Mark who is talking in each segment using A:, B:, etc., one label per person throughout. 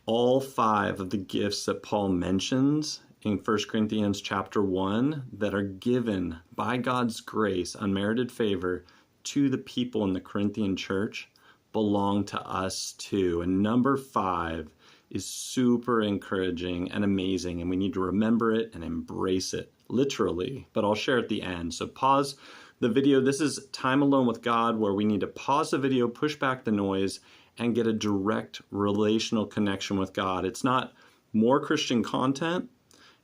A: all 5 of the gifts that Paul mentions in 1 Corinthians chapter 1 that are given by God's grace, unmerited favor, to the people in the Corinthian church belong to us too. And number 5 is super encouraging and amazing, and we need to remember it and embrace it, literally, but I'll share at the end. So pause the video. This is time alone with God, where we need to pause the video, push back the noise, and get a direct relational connection with God. It's not more Christian content,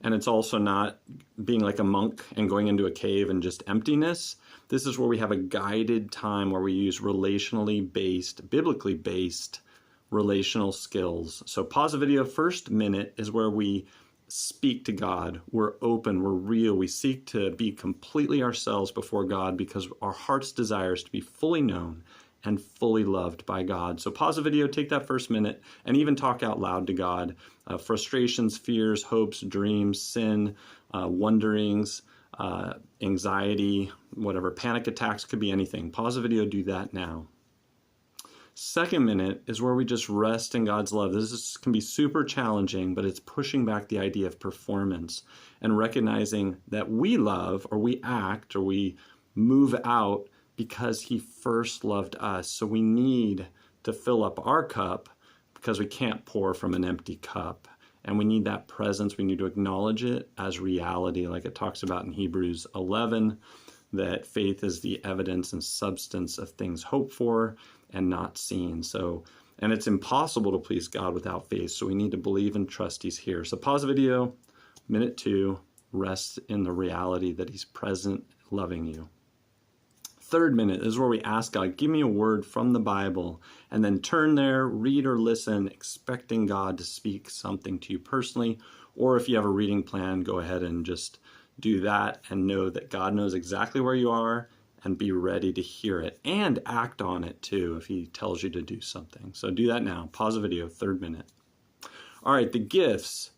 A: and it's also not being like a monk and going into a cave and just emptiness. This is where we have a guided time where we use relationally based, biblically based relational skills. So pause the video. First minute is where we speak to God. We're open, we're real. We seek to be completely ourselves before God because our heart's desire is to be fully known and fully loved by God. So pause the video, take that first minute, and even talk out loud to God. Frustrations, fears, hopes, dreams, sin, wonderings, anxiety, whatever, panic attacks, could be anything. Pause the video, do that now. Second minute is where we just rest in God's love. Can be super challenging, but it's pushing back the idea of performance and recognizing that we love, or we act, or we move out because he first loved us. So we need to fill up our cup because we can't pour from an empty cup. And we need that presence. We need to acknowledge it as reality, like it talks about in Hebrews 11, that faith is the evidence and substance of things hoped for and not seen. So, and it's impossible to please God without faith. So we need to believe and trust he's here. So pause the video, minute 2, rest in the reality that he's present, loving you. Third minute is where we ask God, give me a word from the Bible, and then turn there, read or listen, expecting God to speak something to you personally. Or if you have a reading plan, go ahead and just do that and know that God knows exactly where you are, and be ready to hear it and act on it too if he tells you to do something. So do that now. Pause the video, third minute. All right, the gifts.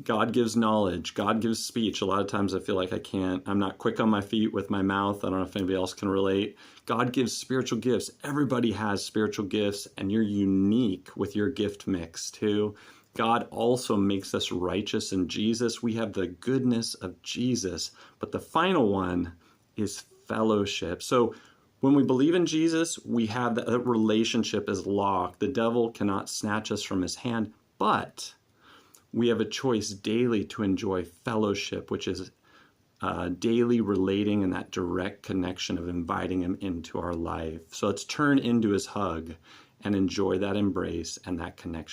A: God gives knowledge. God gives speech. A lot of times I feel like I'm not quick on my feet with my mouth. I don't know if anybody else can relate. God gives spiritual gifts. Everybody has spiritual gifts, and you're unique with your gift mix too. God also makes us righteous in Jesus. We have the goodness of Jesus, but the final one is fellowship. So when we believe in Jesus, we have that relationship is locked. The devil cannot snatch us from his hand, but we have a choice daily to enjoy fellowship, which is daily relating and that direct connection of inviting him into our life. So let's turn into his hug and enjoy that embrace and that connection.